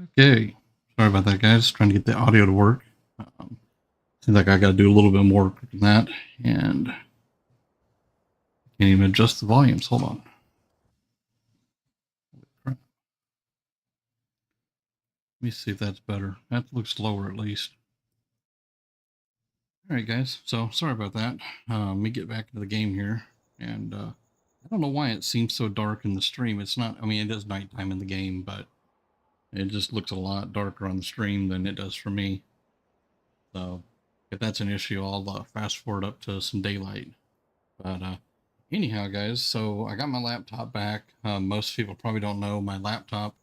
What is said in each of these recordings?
Okay, sorry about that, guys. Trying to get the audio to work. Seems like I got to do a little bit more than that, and can't even adjust the volumes. Hold on. Let me see if that's better. That looks lower, at least. All right, guys. So sorry about that. Let me get back into the game here, and I don't know why it seems so dark in the stream. It's not. I mean, it is nighttime in the game, but it just looks a lot darker on the stream than it does for me. So if that's an issue, I'll fast forward up to some daylight. But anyhow, guys, so I got my laptop back. Most people probably don't know my laptop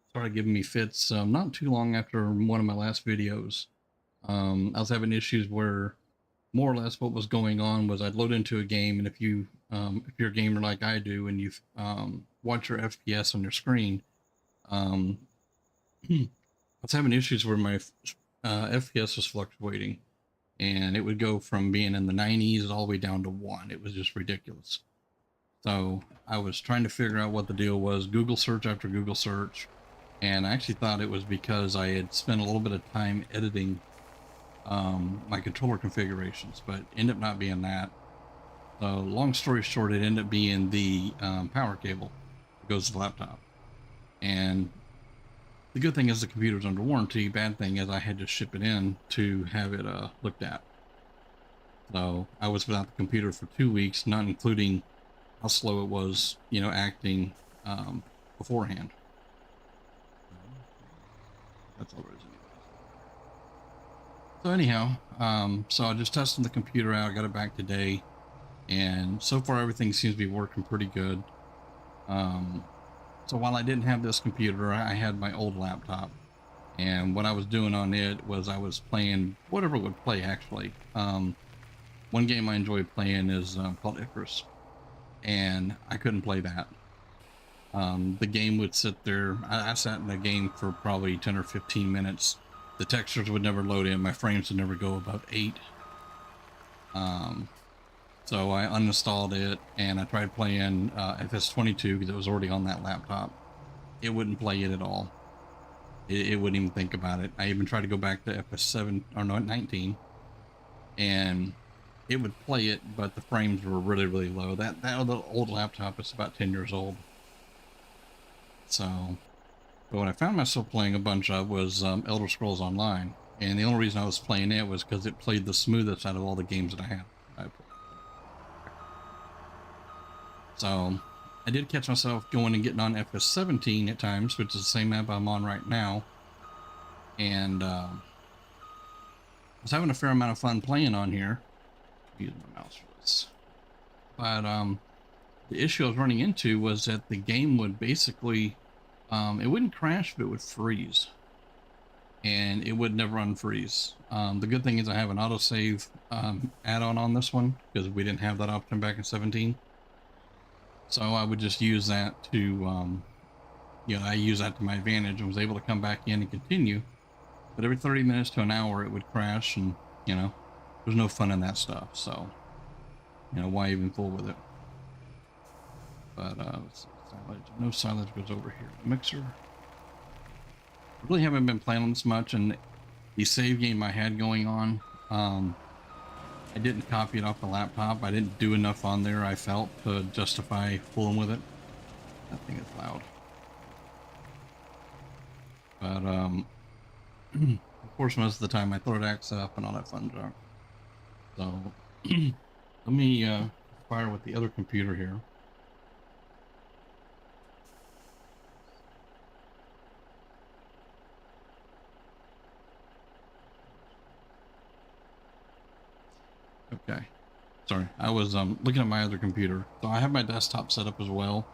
started giving me fits not too long after one of my last videos. I was having issues where more or less what was going on was I'd load into a game, and if you're a gamer like I do and you watch your FPS on your screen, um, I was having issues where my FPS was fluctuating, and it would go from being in the 90s all the way down to 1. It was just ridiculous. So I was trying to figure out what the deal was, Google search after Google search, and I actually thought it was because I had spent a little bit of time editing my controller configurations, but ended up not being that. So long story short, it ended up being the power cable that goes to the laptop. And the good thing is the computer's under warranty. Bad thing is I had to ship it in to have it looked at. So I was without the computer for 2 weeks, not including how slow it was, acting beforehand. That's all there is anyways. So anyhow, so I just tested the computer out, got it back today, and so far everything seems to be working pretty good. So while I didn't have this computer, I had my old laptop, and what I was doing on it was I was playing whatever would play actually. One game I enjoyed playing is called Icarus, and I couldn't play that. The game would sit there. I sat in the game for probably 10 or 15 minutes. The textures would never load in. My frames would never go above 8. So I uninstalled it and I tried playing FS22 because it was already on that laptop. It wouldn't play it at all. It wouldn't even think about it. I even tried to go back to FS7 or no 19, and it would play it, but the frames were really, really low. That old laptop is about 10 years old. So, but what I found myself playing a bunch of was Elder Scrolls Online, and the only reason I was playing it was because it played the smoothest out of all the games that I had. So, I did catch myself going and getting on FS17 at times, which is the same map I'm on right now, and I was having a fair amount of fun playing on here. Using my mouse for this, but the issue I was running into was that the game would basically, it wouldn't crash, but it would freeze. And it would never unfreeze. The good thing is I have an autosave add-on on this one, because we didn't have that option back in 17. So I would just use that to, I use that to my advantage and was able to come back in and continue. But every 30 minutes to an hour it would crash, and, there's no fun in that stuff. So, why even fool with it? But let's see, silage. No silage goes over here. Mixer. I really haven't been playing on this much, and the save game I had going on, I didn't copy it off the laptop. I didn't do enough on there, I felt, to justify fooling with it. That thing is loud. But of course, most of the time I throw it axe up and all that fun junk. So let me fire with the other computer here. Okay, sorry, I was looking at my other computer. So I have my desktop set up as well.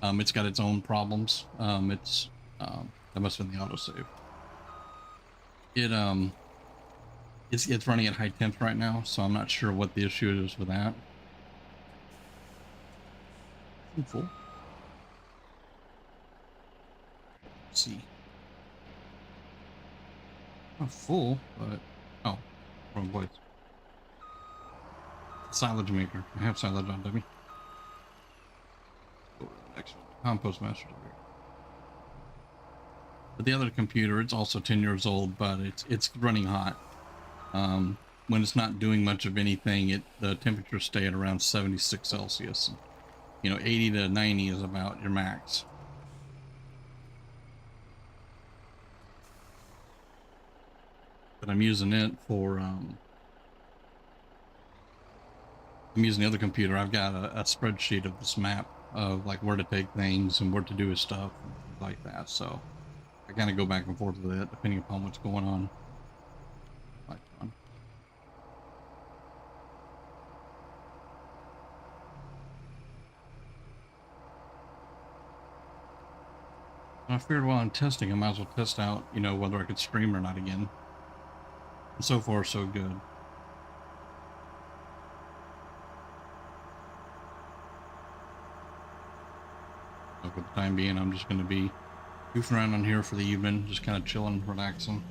It's got its own problems. That must have been the autosave. It's running at high temps right now, so I'm not sure what the issue is with that. I'm full. Let's see. Not full, but oh, wrong place. Silage maker. I have silage on, dummy. Go to the next one. Compost master over here. But the other computer, it's also 10 years old, but it's running hot. When it's not doing much of anything, the temperatures stay at around 76 Celsius. And, 80 to 90 is about your max. But I'm using it for I'm using the other computer. I've got a spreadsheet of this map of like where to take things and where to do his stuff and things like that. So I kind of go back and forth with it depending upon what's going on. Quite fun. I figured while I'm testing, I might as well test out, whether I could stream or not again. And so far, so good. So for the time being, I'm just going to be goofing around on here for the evening, just kind of chilling, relaxing.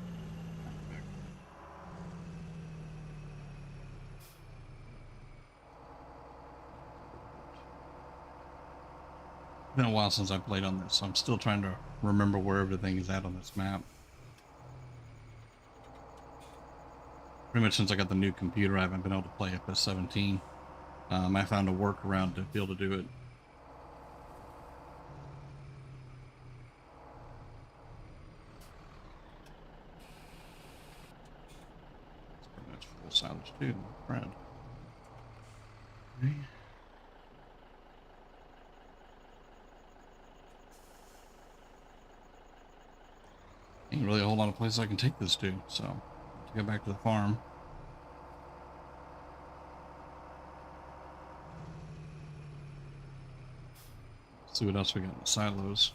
It's been a while since I played on this, so I'm still trying to remember where everything is at on this map. Pretty much since I got the new computer, I haven't been able to play FS17. I found a workaround to be able to do it. It's pretty much full silage too, my friend. Okay. Ain't really a whole lot of places I can take this to, so to go back to the farm. See what else we got in the silos.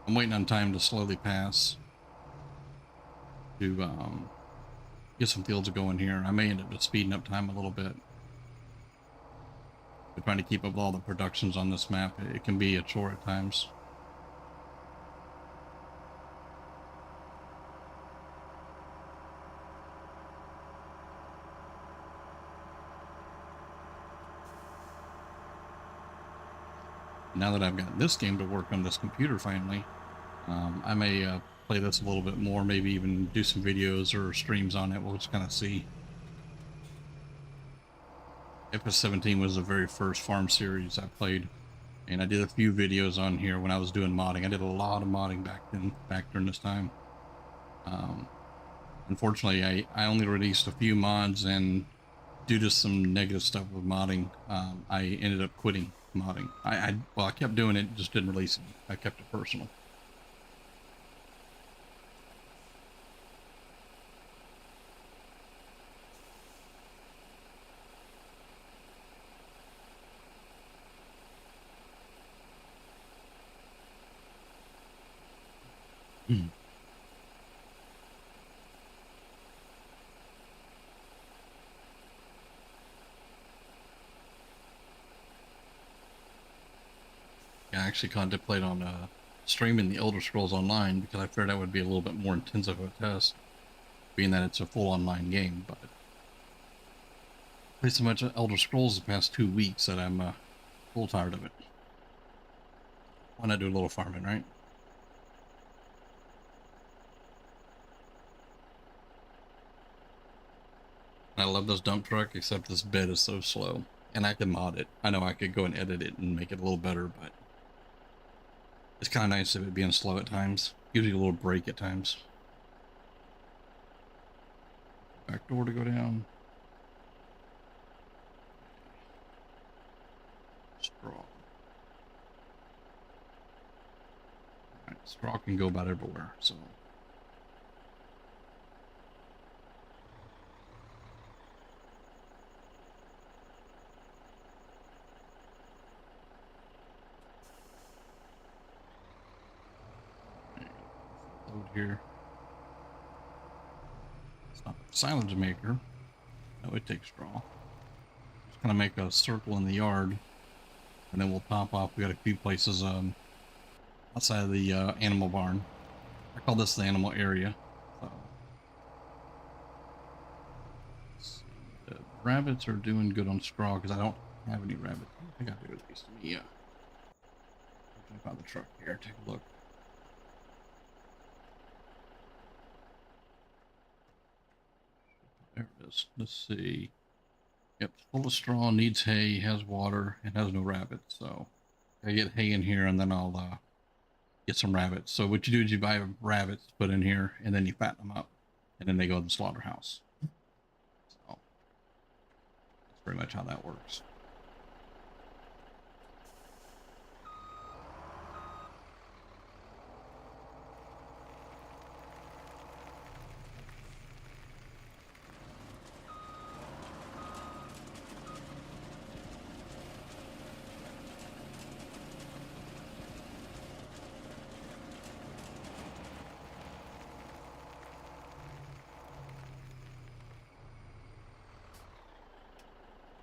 I'm waiting on time to slowly pass to get some fields going here. I may end up just speeding up time a little bit. But trying to keep up with all the productions on this map, it can be a chore at times. Now that I've got this game to work on this computer finally, I may play this a little bit more, maybe even do some videos or streams on it. We'll just kind of see. FS17 was the very first farm series I played, and I did a few videos on here when I was doing modding. I did a lot of modding back during this time. Unfortunately, I only released a few mods, and due to some negative stuff with modding, I ended up quitting modding. I kept doing it, just didn't release it. I kept it personal. Hmm. I actually contemplate on streaming the Elder Scrolls Online because I figured that would be a little bit more intensive of a test, being that it's a full online game. But I played so much Elder Scrolls the past 2 weeks that I'm a little tired of it. Why not do a little farming, right? I love this dump truck, except this bed is so slow. And I can mod it. I know I could go and edit it and make it a little better, but it's kind of nice of it being slow at times. Gives you a little break at times. Back door to go down. Straw. Alright, straw can go about everywhere, so. Load here. It's not a silage maker. No, it takes straw. Just kind of make a circle in the yard, and then we'll top off. We got a few places outside of the animal barn. I call this the animal area. So, the rabbits are doing good on straw because I don't have any rabbits. I think I do at least. Yeah. Jump out the truck here. Take a look. There it is. Let's see. Yep, full of straw, needs hay, has water, and has no rabbits. So I get hay in here, and then I'll get some rabbits. So what you do is you buy rabbits, put in here, and then you fatten them up, and then they go to the slaughterhouse. So that's pretty much how that works.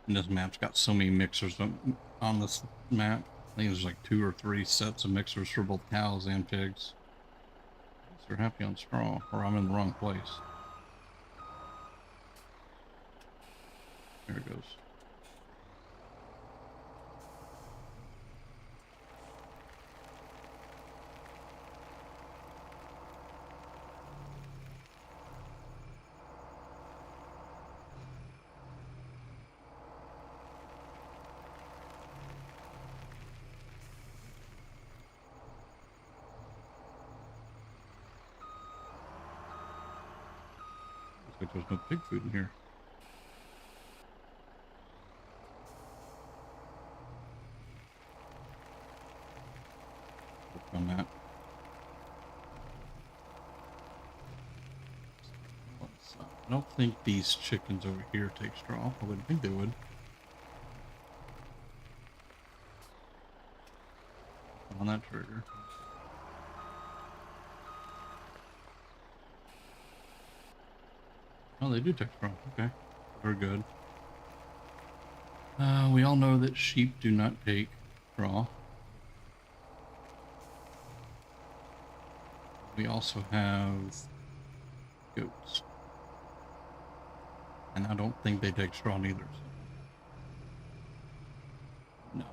And this map's got so many mixers on this map. I think there's like 2 or 3 sets of mixers for both cows and pigs. I guess they're happy on straw, or I'm in the wrong place. There it goes. Looks like there's no pig food in here. Work on that. I don't think these chickens over here take straw. I wouldn't think they would. On that trigger. Oh, they do take straw. Okay. Very good. We all know that sheep do not take straw. We also have goats. And I don't think they take straw either. So. No.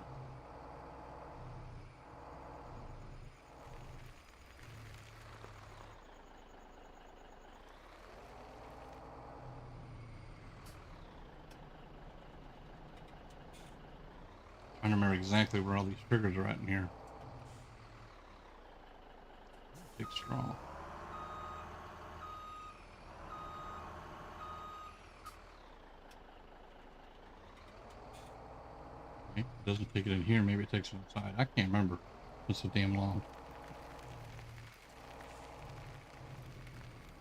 Trying to remember exactly where all these triggers are at in here. Take straw. Okay. It doesn't take it in here. Maybe it takes it inside. I can't remember. It's so damn long.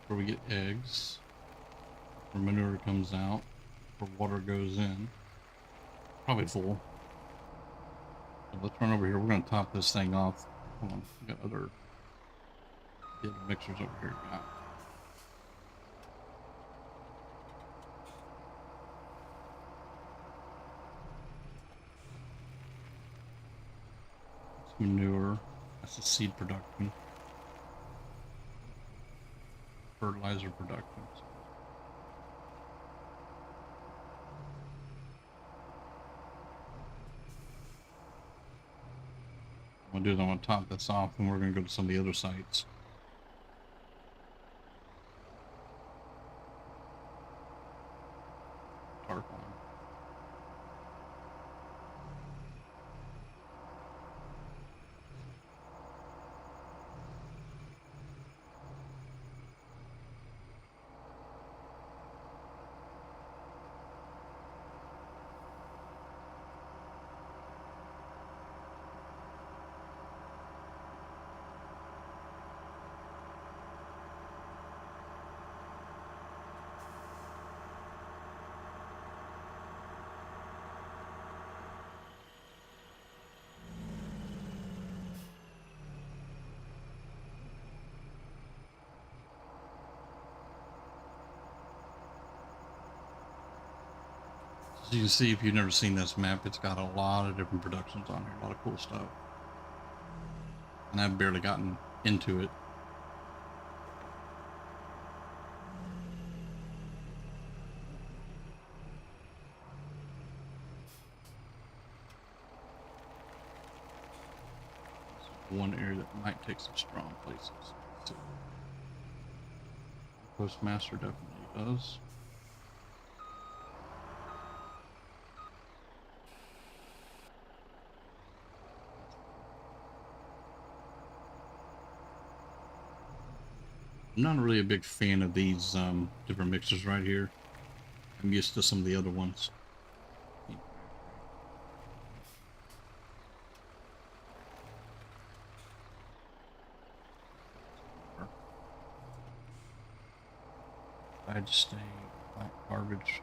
Where we get eggs. Where manure comes out. Where water goes in. Probably full. So let's run over here. We're going to top this thing off. Hold on. We got other mixers over here. Yeah. It's manure. That's the seed production. Fertilizer production. What I'm going to do is I'm going to top this off and we're going to go to some of the other sites. Tarp on. As you can see, if you've never seen this map, it's got a lot of different productions on here, a lot of cool stuff. And I've barely gotten into it. One area that might take some strong places. Postmaster definitely does. I'm not really a big fan of these different mixers right here. I'm used to some of the other ones. I just stay black garbage.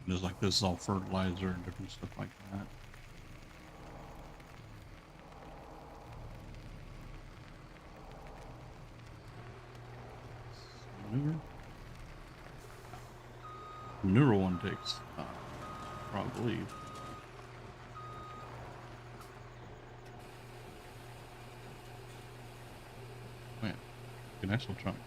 Just like this is all fertilizer and different stuff like that. Newer one takes probably. Man, an actual trunk.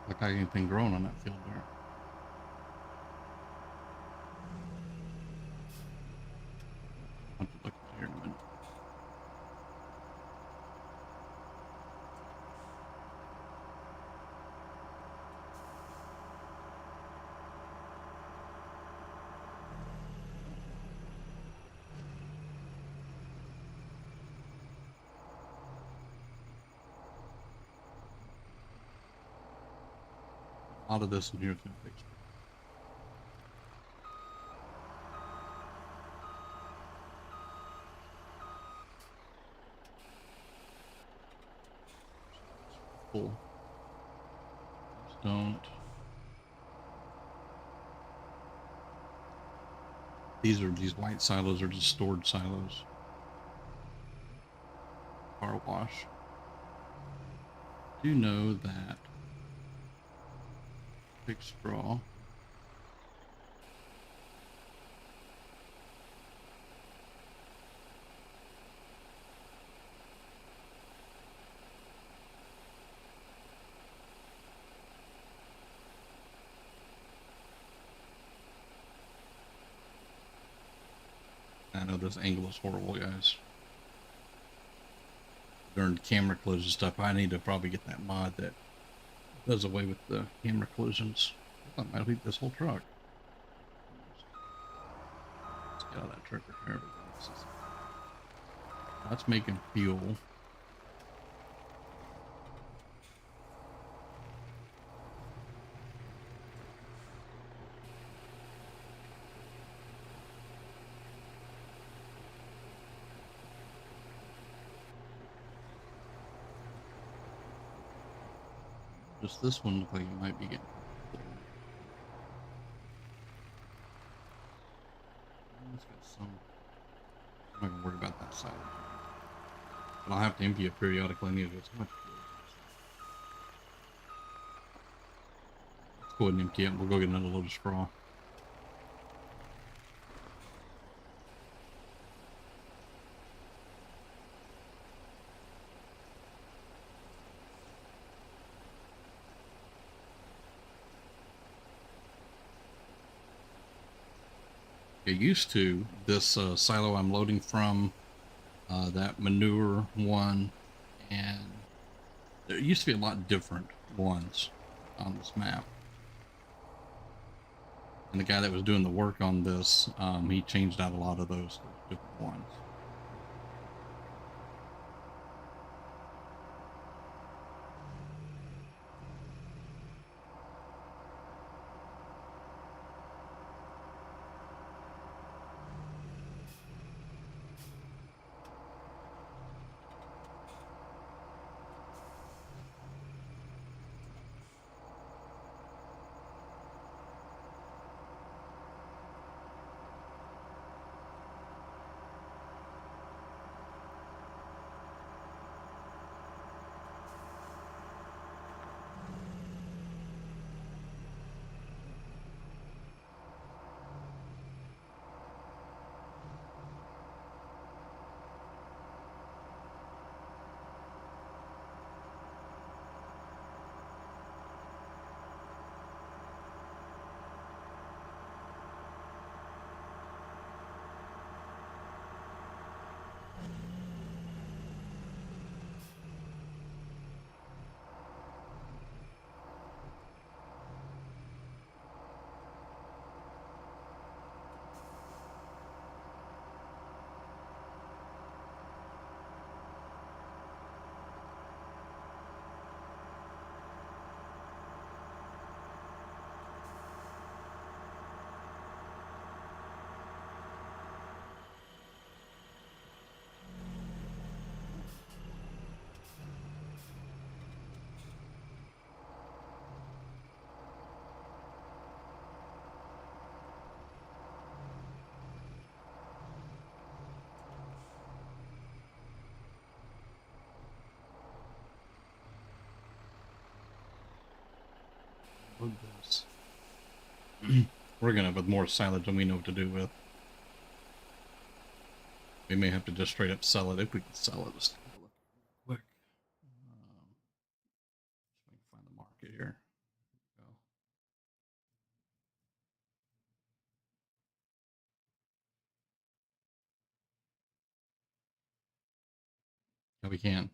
Look like anything growing on that field there. I'll have to look here in a minute. A lot of this in here is going to fix it. Full. Just don't. These white silos are just stored silos. Car wash. Do know that big straw. I know this angle is horrible, guys. During camera collision stuff, I need to probably get that mod that does away with the camera collisions. I thought I might leave this whole truck. Let's get out of that truck repair. That's making fuel. Just this one looks like it might be getting full. It's got some. I'm not gonna worry about that side. But I'll have to empty it periodically anyway. It's much fuel. Let's go ahead and empty it. We'll go get another load of straw. Get used to this silo I'm loading from, that manure one, and there used to be a lot different ones on this map. And the guy that was doing the work on this, he changed out a lot of those different ones. Load this. We're gonna with more silage than we know what to do with. We may have to just straight up sell it if we can sell it. Let's take a look real quick. So we can find the market here. Go. Yeah, we can.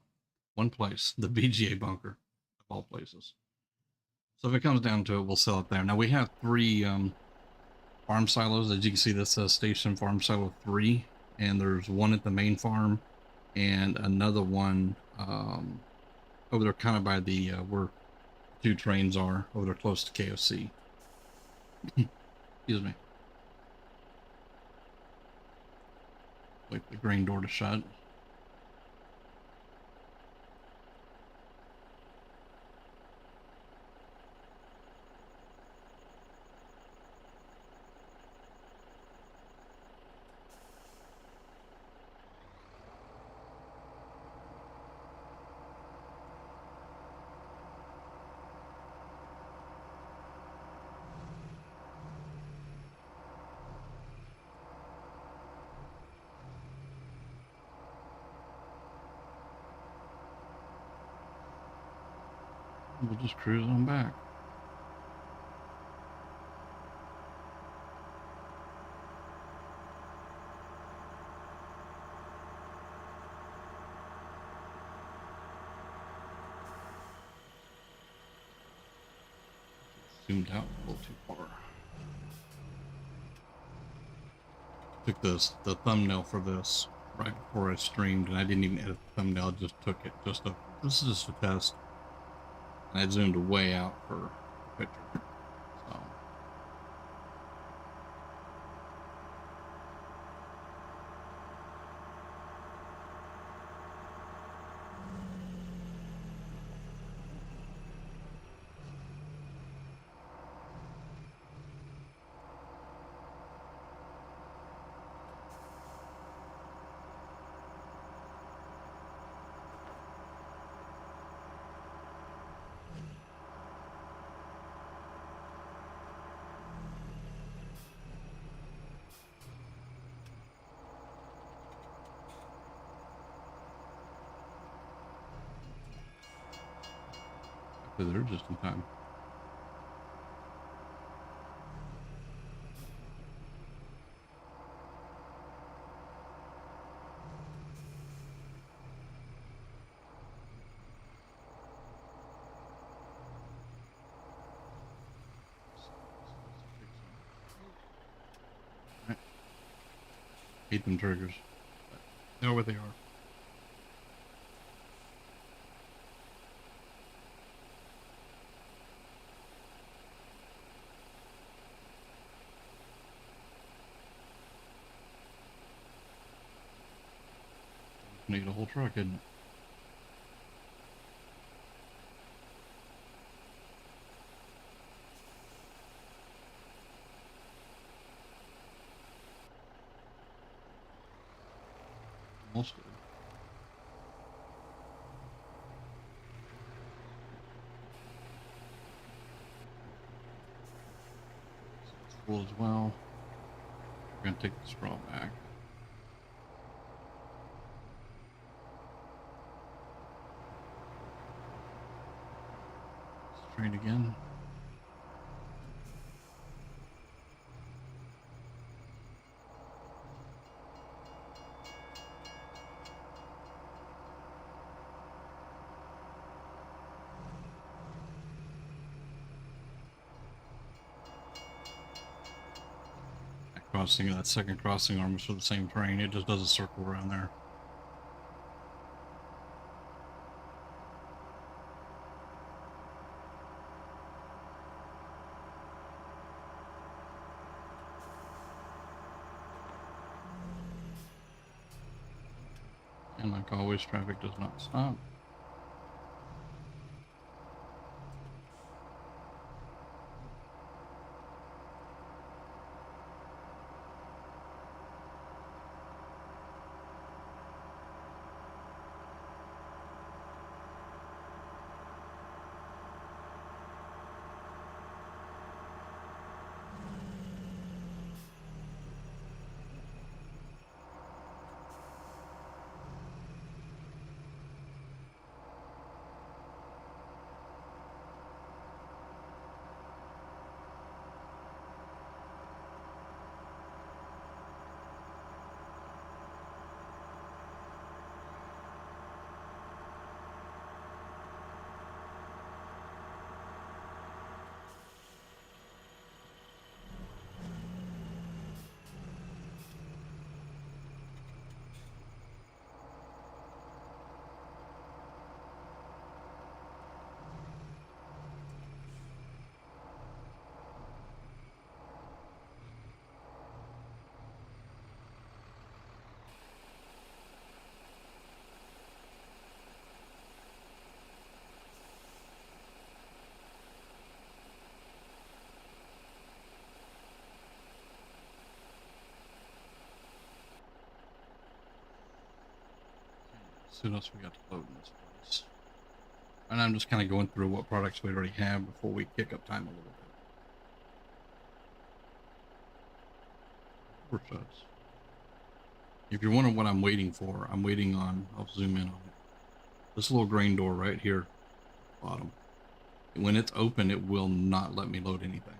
One place, the VGA bunker, of all places. So if it comes down to it, we'll sell it there. Now we have 3 farm silos. As you can see, this says Station Farm Silo 3, and there's one at the main farm, and another one over there, kind of by the where 2 trains are over there, close to KOC. Excuse me. Wait for the grain door to shut. We'll just cruise on back. Zoomed out a little too far. Took the thumbnail for this right before I streamed, and I didn't even edit the thumbnail. I just took it. This is just a test. And I zoomed way out for the picture. So they're just in time. Right. Hate them triggers. But they are what they are. Need a whole truck, isn't it? Almost good. So it's full as well. We're gonna take the straw back. Straight again. Crossing, that second crossing arm is for the same train. It just does a circle around there. And like always, traffic does not stop. see what else we got to load in this place. And I'm just kind of going through what products we already have before we kick up time a little bit. Overshots. If you're wondering what I'm waiting for, I'm waiting on, I'll zoom in on it. This little grain door right here, bottom. When it's open, it will not let me load anything.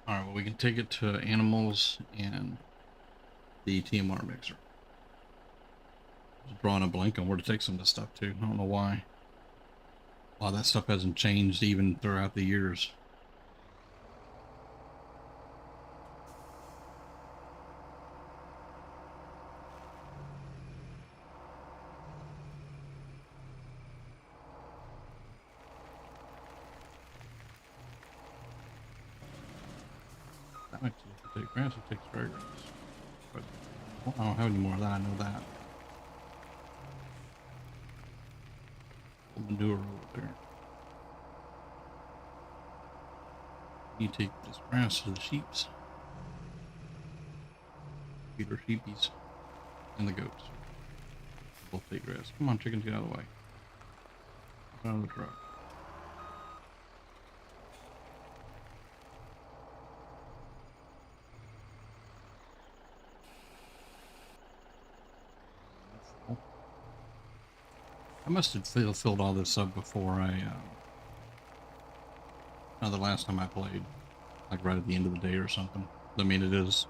All right, well, we can take it to animals and the TMR mixer. Just drawing a blank on where to take some of this stuff to. I don't know why. Wow, that stuff hasn't changed even throughout the years. That makes it take grass, it takes dry grass. But I don't have any more of that, I know that. Manure over there. You take this grass to the sheeps. Feed our sheepies and the goats. Both take grass. Come on, chickens, get out of the way. Get out of the truck. I must have filled all this up before the last time I played, like right at the end of the day or something. I mean, it is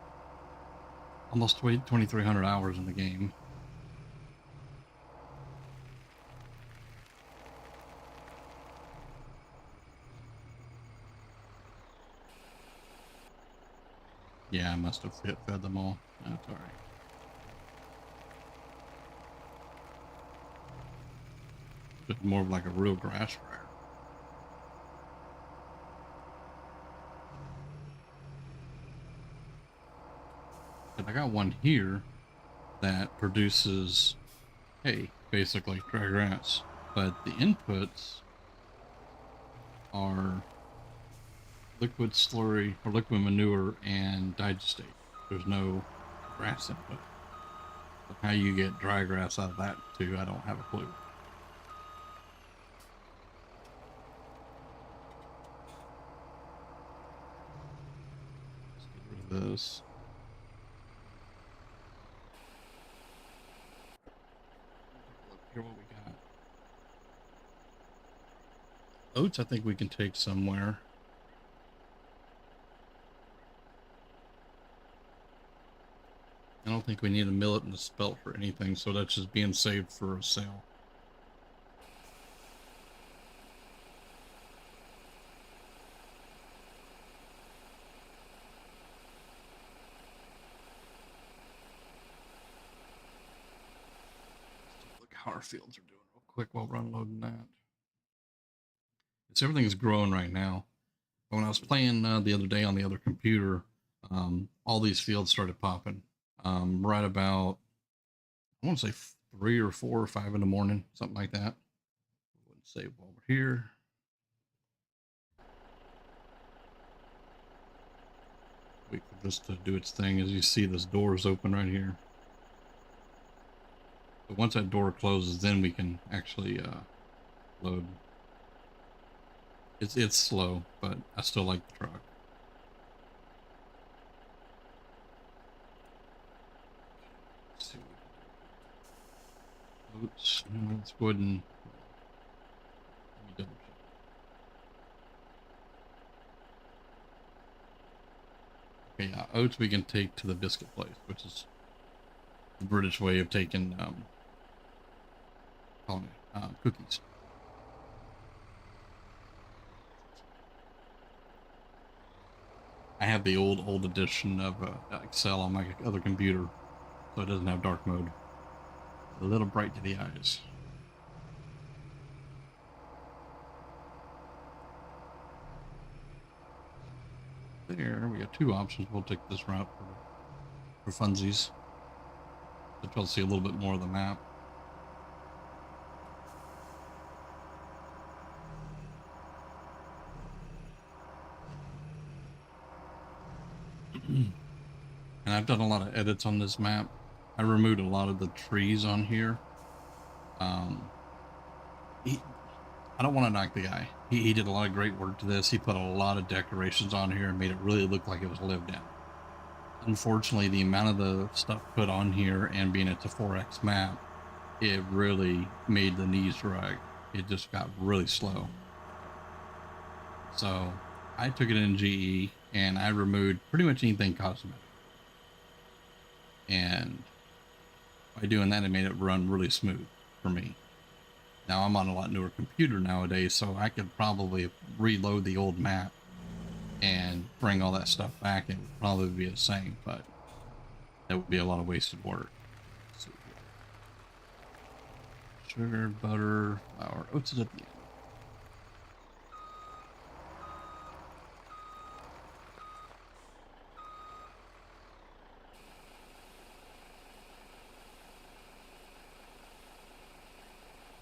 almost 2,300 hours in the game. Yeah, I must have fed them all. That's all right. Just more of like a real grass fryer. And I got one here that produces hay, basically dry grass, but the inputs are liquid slurry or liquid manure and digestate. There's no grass input. But how you get dry grass out of that too, I don't have a clue. Let's get rid of this. Look here what we got. Oats I think we can take somewhere. I don't think we need a millet and a spelt for anything, so that's just being saved for a sale. Let's look how our fields are doing real quick while we're unloading that. It's everything's growing right now. When I was playing the other day on the other computer, all these fields started popping. Right about, I want to say 3 or 4 or 5 in the morning, something like that. Let's save while we're here. Wait for this to do its thing. As you see, this door is open right here. But once that door closes, then we can actually load. It's slow, but I still like the truck. Let's see what we can do. Oats. Let's go ahead and let me double check. Okay, yeah, oats we can take to the biscuit place, which is the British way of taking cookies. I have the old edition of Excel on my other computer, so it doesn't have dark mode. A little bright to the eyes. there. We got two options. We'll take this route for funsies. So try to see a little bit more of the map. And I've done a lot of edits on this map. I removed a lot of the trees on here. I don't want to knock the guy. He did a lot of great work to this. He put a lot of decorations on here and made it really look like it was lived in. Unfortunately, the amount of the stuff put on here and being it's a 4X map, it really made the knees drag. It just got really slow. So I took it in GE and I removed pretty much anything cosmetic. And by doing that, it made it run really smooth for me. Now I'm on a lot newer computer nowadays, so I could probably reload the old map and bring all that stuff back. It would probably be the same, but that would be a lot of wasted work. Let's see here. Sugar, butter, flour, oats is at the end.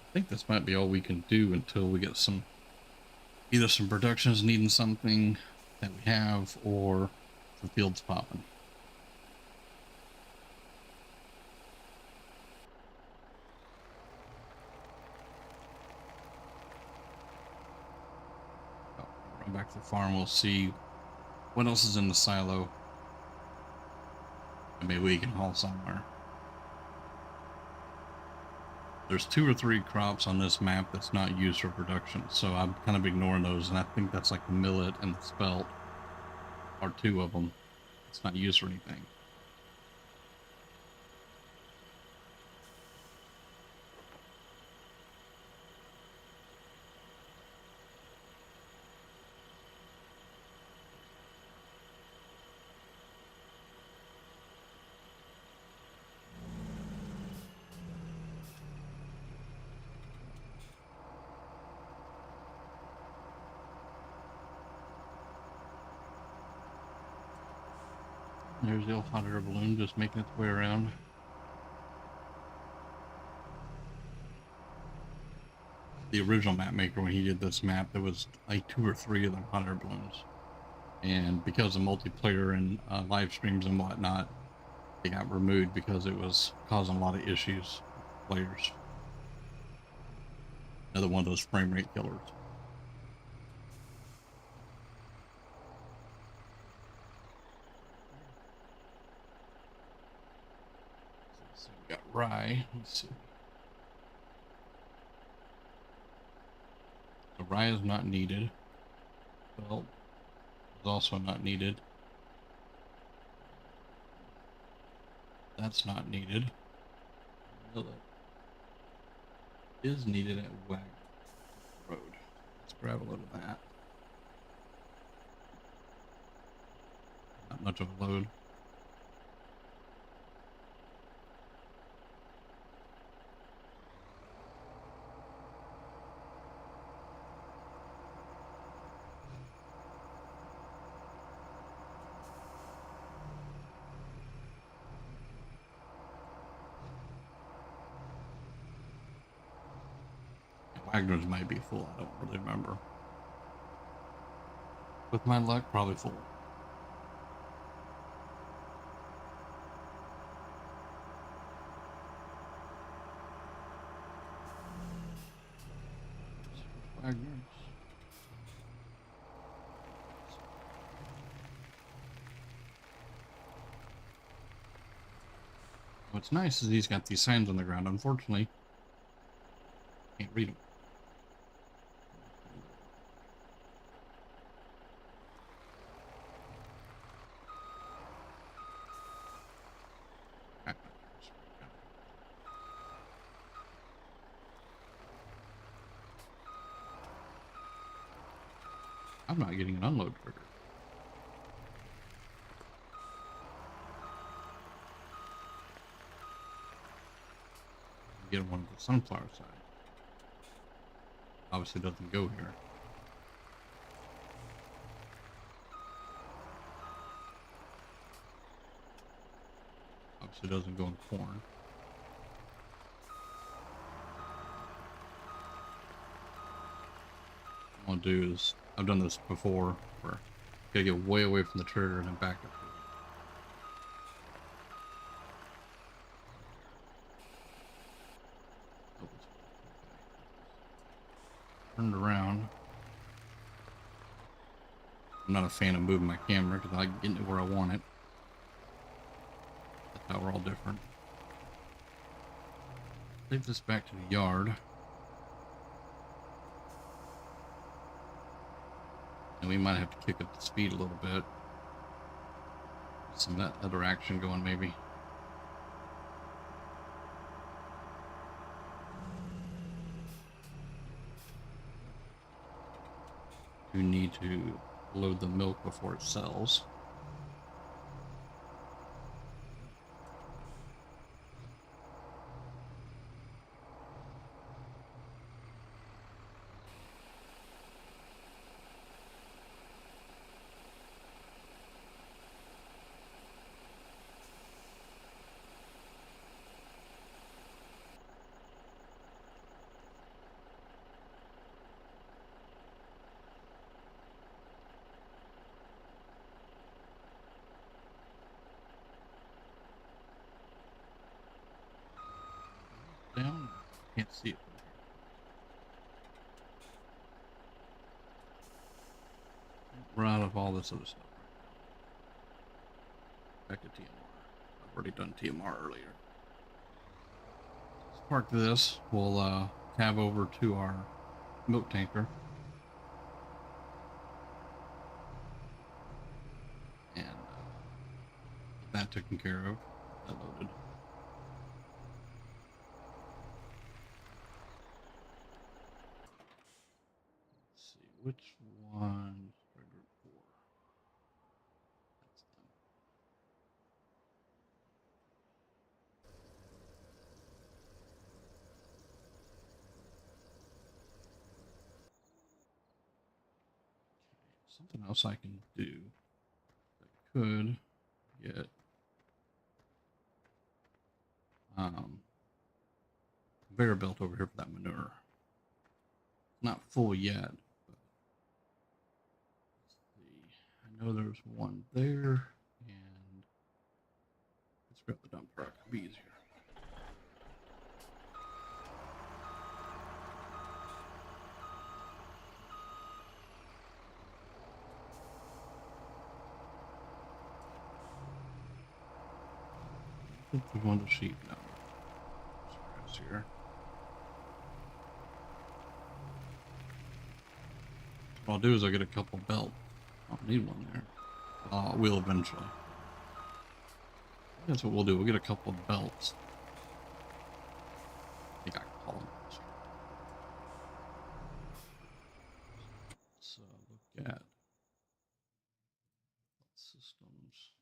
I think this might be all we can do until we get some, either some productions needing something that we have, or the field's popping. Oh, run back to the farm, we'll see what else is in the silo. And maybe we can haul somewhere. There's 2 or 3 crops on this map that's not used for production, so I'm kind of ignoring those, and I think that's like the millet and the spelt are 2 of them. It's not used for anything. There's the old hot air balloon just making its way around. The original map maker, when he did this map, there was like 2 or 3 of them hot air balloons. And because of multiplayer and live streams and whatnot, they got removed because it was causing a lot of issues with players. Another one of those frame rate killers. So we got rye. Let's see. So rye is not needed. Well, is also not needed. That's not needed. Millet is needed at Wagner Road. Let's grab a load of that. Not much of a load. Wagner's might be full, I don't really remember. With my luck, probably full. Wagner's. What's nice is he's got these signs on the ground. Unfortunately, can't read them. I'm not getting an unload trigger. Get one of the sunflower side. Obviously doesn't go here. so it doesn't go in corn. What I want to do is, I've done this before, where you gotta get way away from the trigger and then back up to it. Oh, okay. Turned around. I'm not a fan of moving my camera because I like getting it where I want it. That's how we're all different. Leave this back to the yard. And we might have to kick up the speed a little bit. Some of that other action going maybe. You need to load the milk before it sells. Down? Can't see it. We're out of all this other stuff right now. Back to TMR. I've already done TMR earlier. Let's park this. We'll tab over to our milk tanker. And get that taken care of. That loaded. Let's see, which one? Trigger 4. That's done. Okay, something else I can do. I could get conveyor belt over here for that manure. Not full yet, but let's see. I know there's one there, and let's grab the dump truck. It'll be easier. I think there's one of the sheep now. Grass here. What I'll do is I'll get a couple belt. I don't need one there. I will eventually. That's what we'll do. We'll get a couple of belts. I think I can call them. Let's look at systems.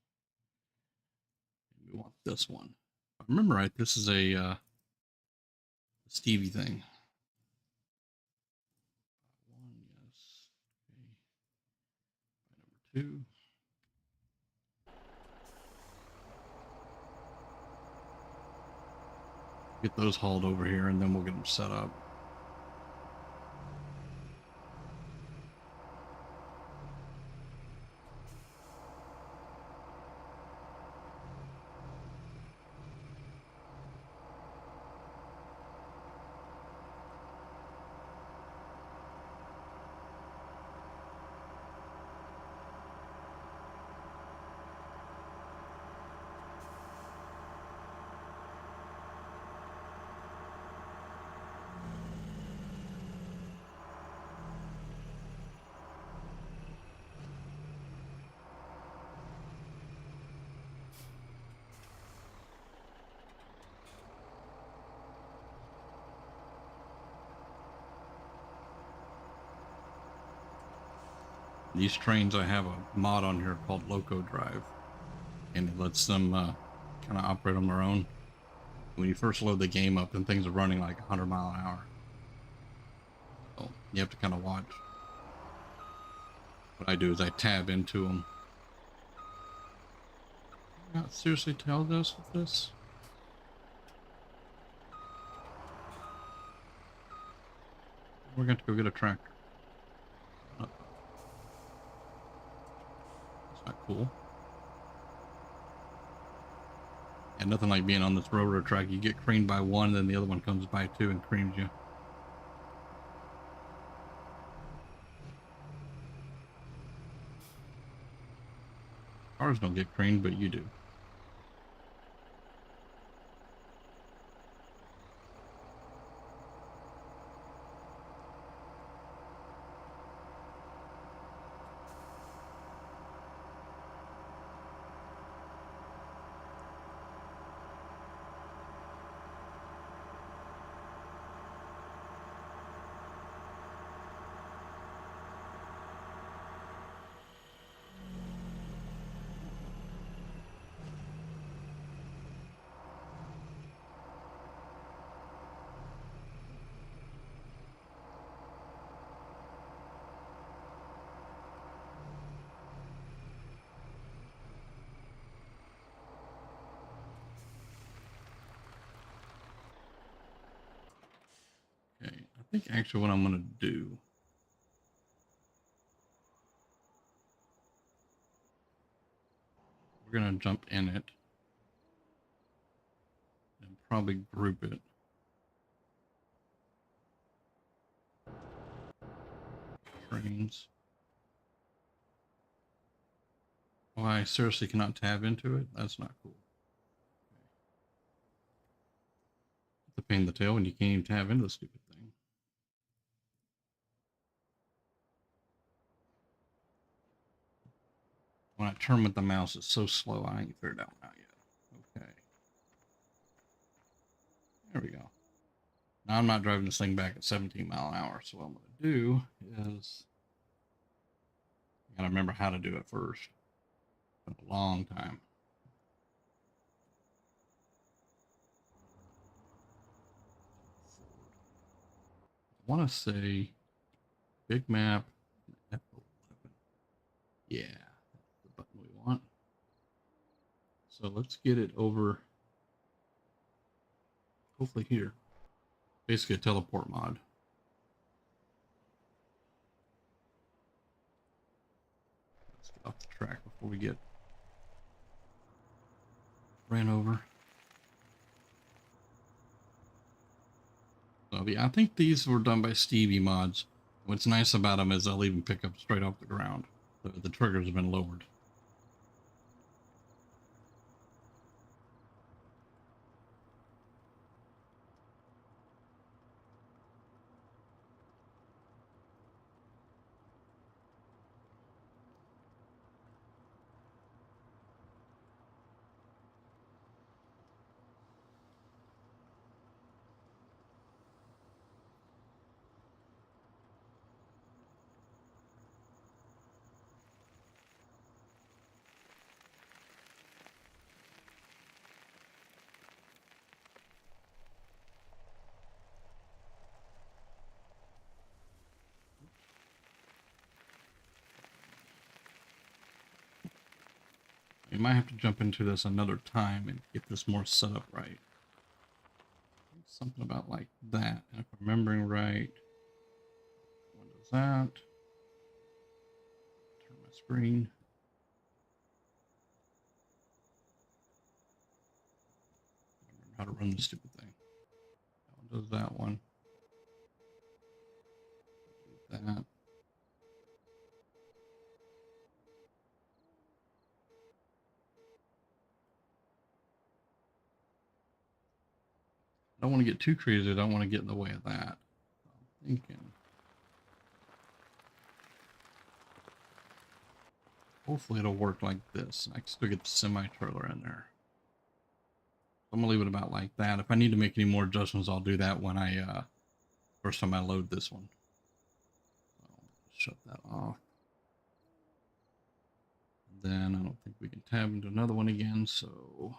We want this one. If I remember right, this is a Stevie thing. One, yes. Okay. Number 2. Get those hauled over here, and then we'll get them set up. These trains, I have a mod on here called Loco Drive, and it lets them kind of operate on their own. When you first load the game up, then things are running like 100 miles an hour. So you have to kind of watch. What I do is I tab into them. Not seriously tell us with this. We're going to go get a tractor. Oh, that's not cool. And nothing like being on this railroad track. You get creamed by one, then the other one comes by too and creams you. Cars don't get creamed, but you do. Okay, I think actually what I'm going to do, we're going to jump in it and probably group it. Trains. Oh, I seriously cannot tab into it? That's not cool. It's a pain in the tail when you can't even tab into the stupid thing. When I turn with the mouse, it's so slow, I ain't figured it out now yet. Okay. There we go. Now I'm not driving this thing back at 17 mile an hour, so what I'm going to do is I got to remember how to do it first. It's been a long time. I want to say big map F11. Yeah, that's the button we want. So let's get it over, hopefully here. Basically a teleport mod. Let's get off the track before we get ran over. So yeah, I think these were done by Stevie mods. What's nice about them is they'll even pick up straight off the ground. The triggers have been lowered. We might have to jump into this another time and get this more set up right. Something about like that. And if I'm remembering right, what is that? Turn my screen. Remember how to run the stupid thing. That one does that one. Do that. I don't want to get too crazy. I don't want to get in the way of that. I'm thinking. Hopefully it'll work like this. I can still get the semi-trailer in there. I'm gonna leave it about like that. If I need to make any more adjustments, I'll do that when I first time I load this one. So shut that off. Then I don't think we can tab into another one again, so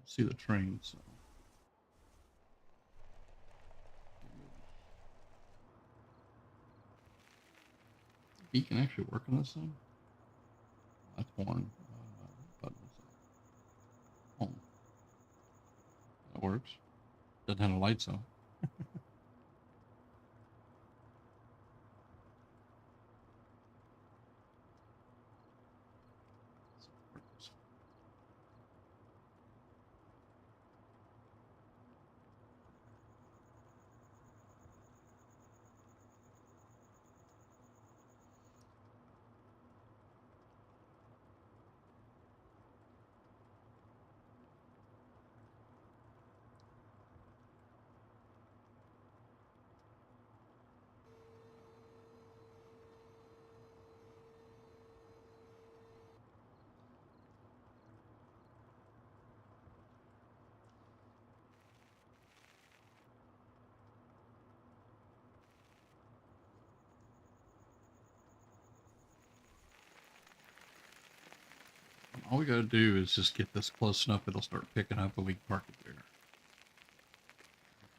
see the train, so. Beacon actually work on this thing? That's horn. Button is up. Oh, that works. Doesn't have the lights though. All we gotta do is just get this close enough, it'll start picking up and we can park it there.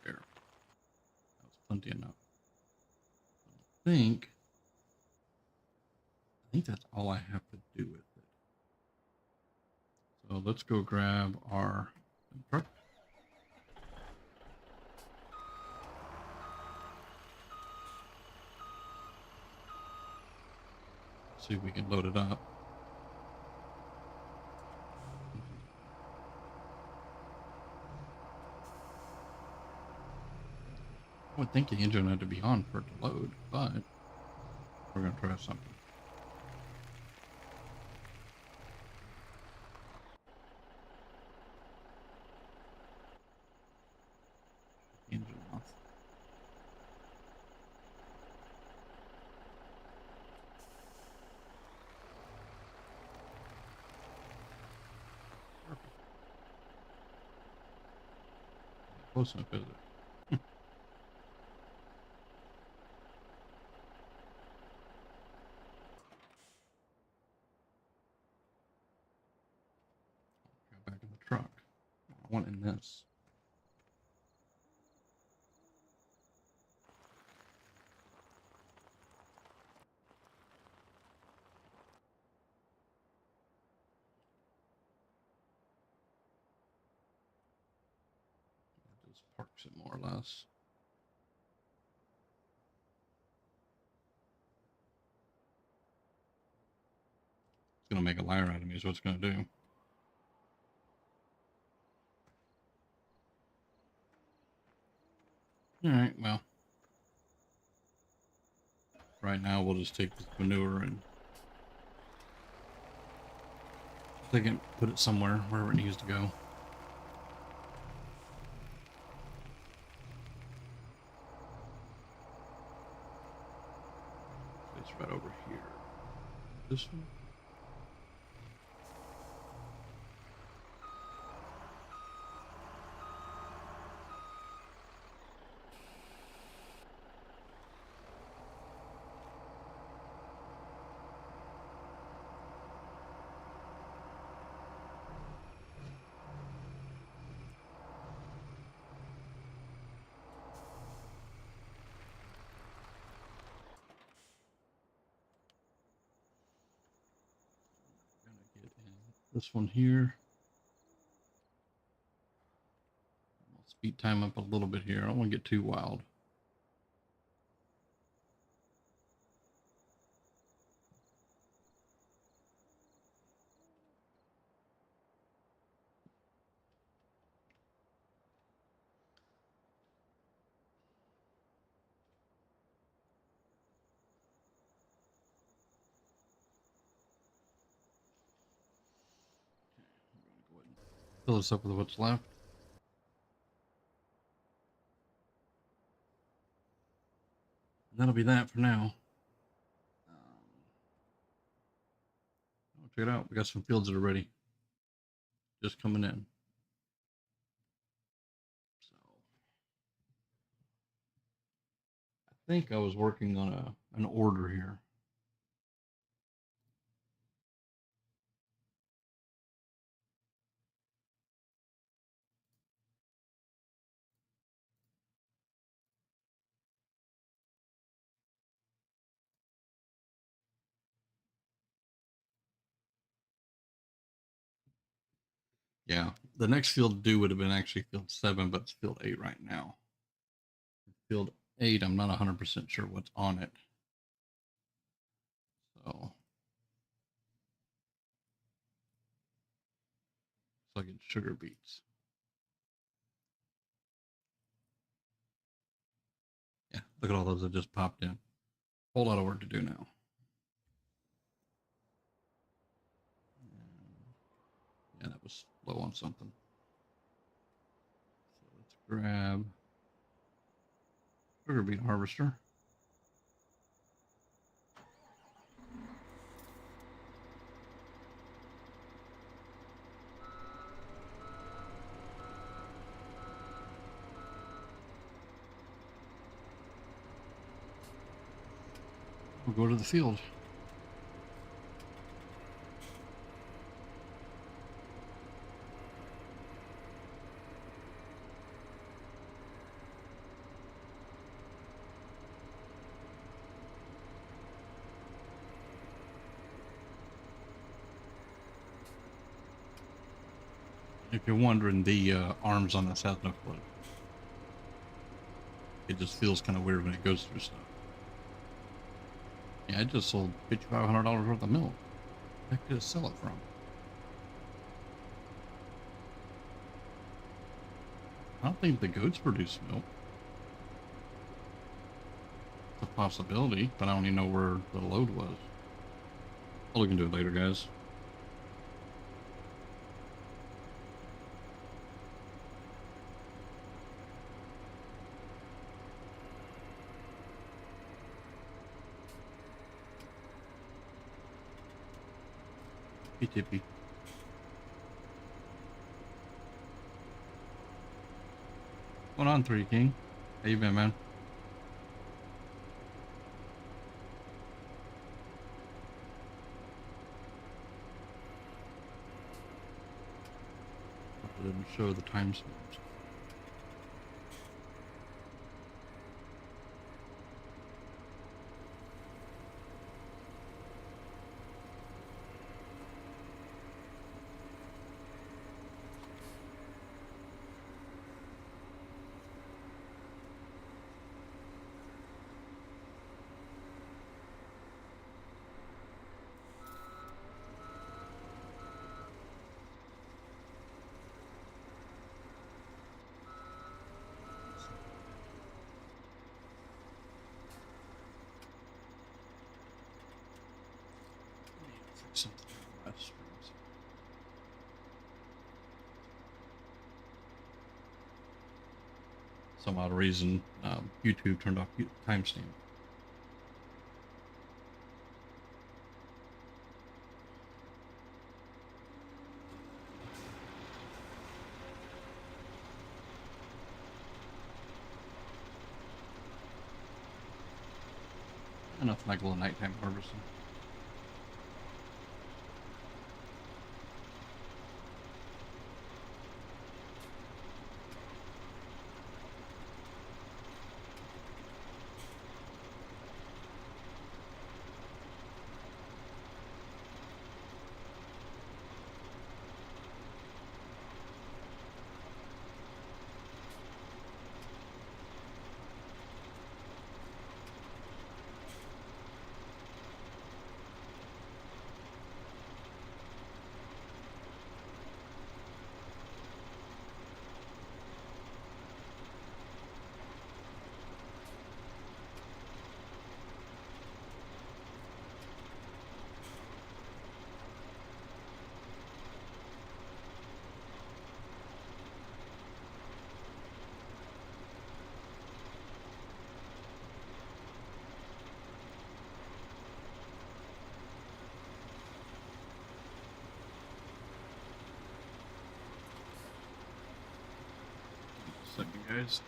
There. That was plenty enough. I think that's all I have to do with it. So let's go grab our truck. See if we can load it up. I would think the engine had to be on for it to load, but we're gonna try something. Engine off. Perfect. Close enough, is it? Go back in the truck. I want in this. That just parks it more or less. It's gonna make a liar out of me is what it's gonna do. Alright, well. Right now we'll just take this manure and take it, put it somewhere, wherever it needs to go. It's right over here. This one? This one here. I'll speed time up a little bit here. I don't want to get too wild. Fill this up with what's left. That'll be that for now. Check it out. We got some fields that are ready. Just coming in. So I think I was working on an order here. Yeah, the next field due would have been actually field 7, but it's field 8 right now. Field 8, I'm not 100% sure what's on it. So, it's like it's sugar beets. Yeah, look at all those that just popped in. Whole lot of work to do now. Yeah, that was low on something. So let's grab sugar beet harvester. We'll go to the field. If you're wondering, the arms on this has no flip. It just feels kind of weird when it goes through stuff. Yeah, I just sold $5,500 worth of milk. Where the heck did it sell it from? I don't think the goats produce milk. It's a possibility, but I don't even know where the load was. I'll look into it later, guys. Hey, Tippy. What's going on, 3 King? How you been, man? I didn't show the timestamps. Something on my streams. Some odd reason, YouTube turned off timestamp. Nothing like a little nighttime harvesting. Second, guys.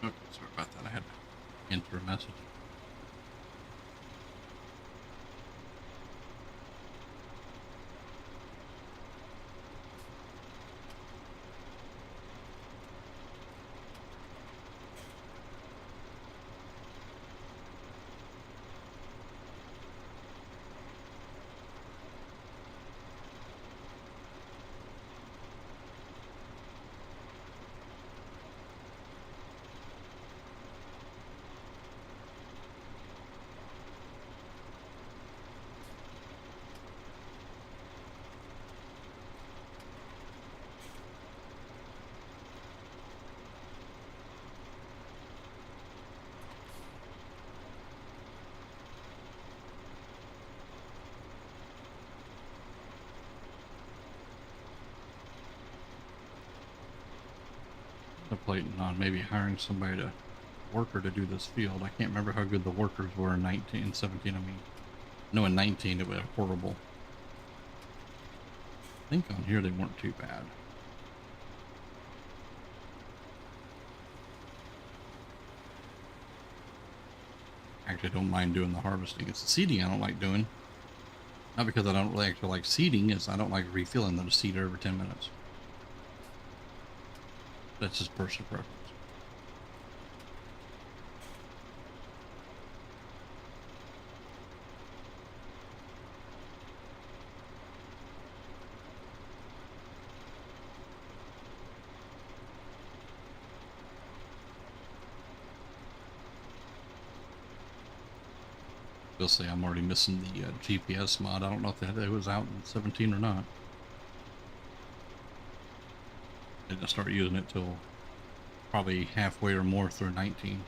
Okay, sorry about that. I had to enter a message. Contemplating on maybe hiring somebody to worker to do this field. I can't remember how good the workers were in 1917. I mean, no, in 19 it was horrible. I think on here they weren't too bad. Actually, I don't mind doing the harvesting. It's the seeding I don't like doing. Not because I don't really actually like seeding, is I don't like refilling the seeder every 10 minutes. That's just personal preference. They'll say I'm already missing the GPS mod. I don't know if that was out in 17 or not. I didn't start using it till probably halfway or more through 19.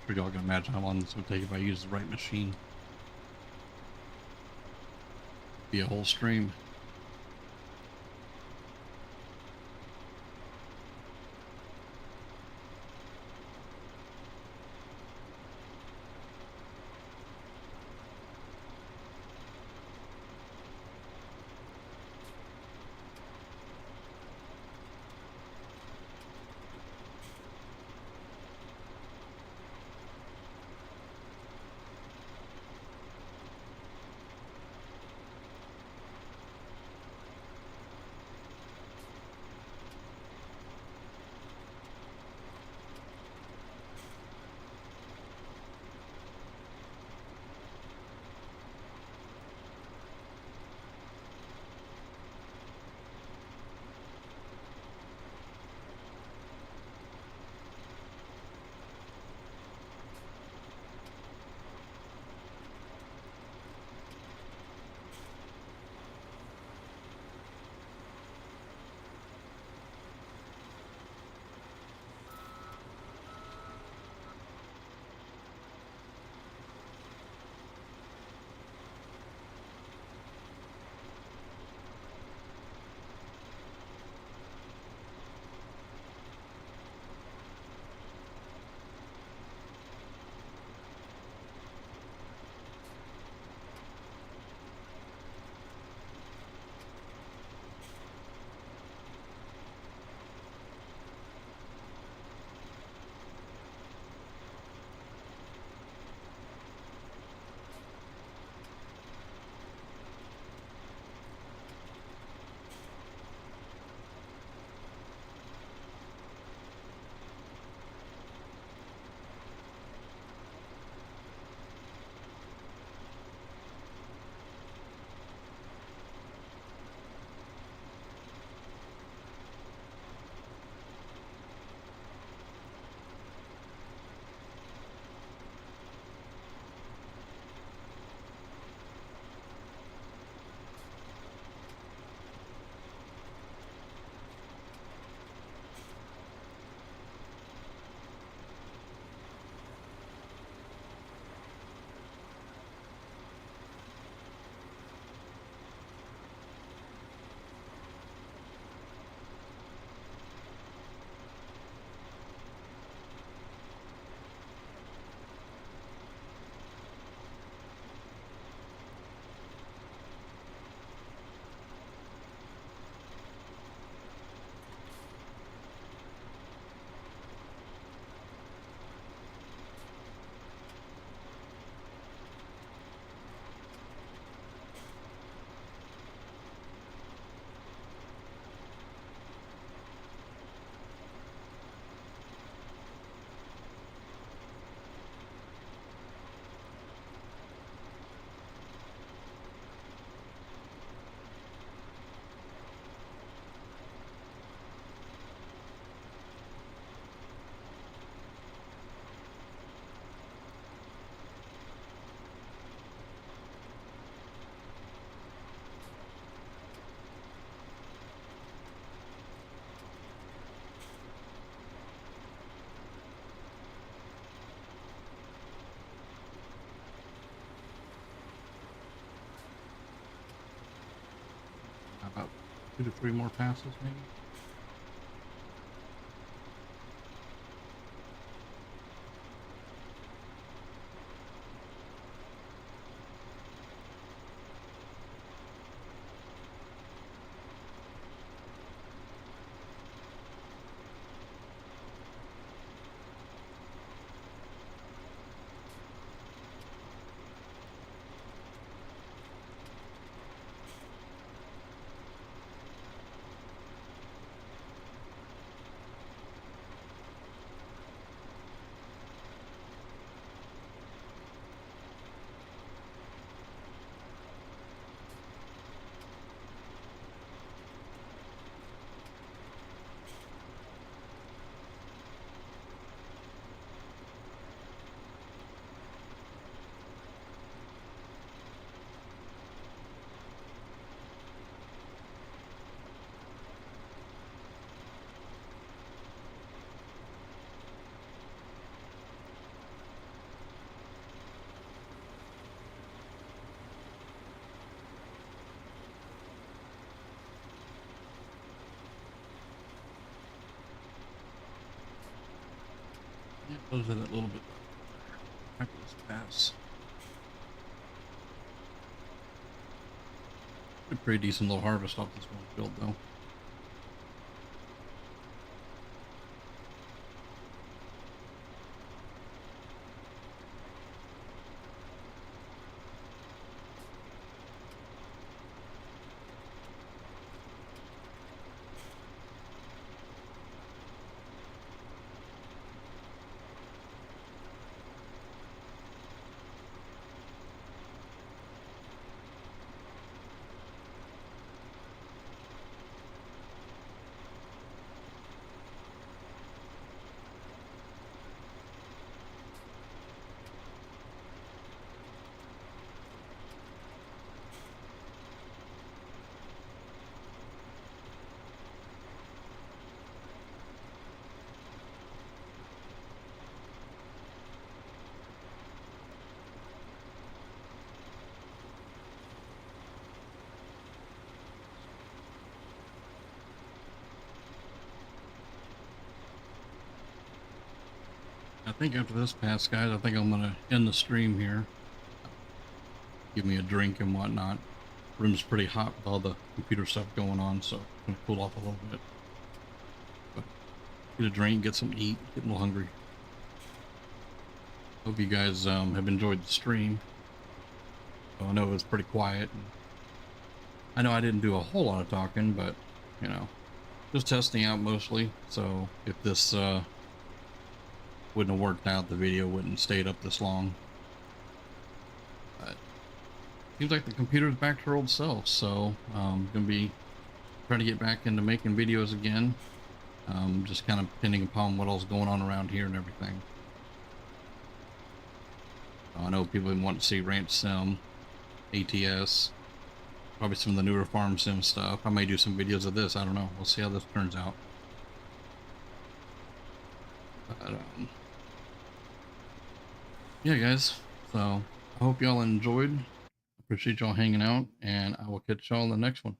Sure y'all can imagine how long this would take if I used the right machine. Be a whole stream. 2 to 3 more passes, maybe. Yeah, those are that little bit after this pass. A pretty decent little harvest off this one field, though. I think after this pass, guys, I think I'm gonna end the stream here. Give me a drink and whatnot. Room's pretty hot with all the computer stuff going on, so I'm gonna cool off a little bit. But get a drink, get something to eat, getting a little hungry. Hope you guys have enjoyed the stream. So I know it was pretty quiet. And I know I didn't do a whole lot of talking, but you know, just testing out mostly. So if this wouldn't have worked out, the video wouldn't have stayed up this long. But seems like the computer's back to her old self, so gonna be trying to get back into making videos again. Just kind of depending upon what else going on around here and everything. I know people want to see Ranch Sim, ATS, probably some of the newer Farm Sim stuff. I may do some videos of this. I don't know. We'll see how this turns out. But, yeah, guys. So I hope y'all enjoyed. Appreciate y'all hanging out, and I will catch y'all in the next one.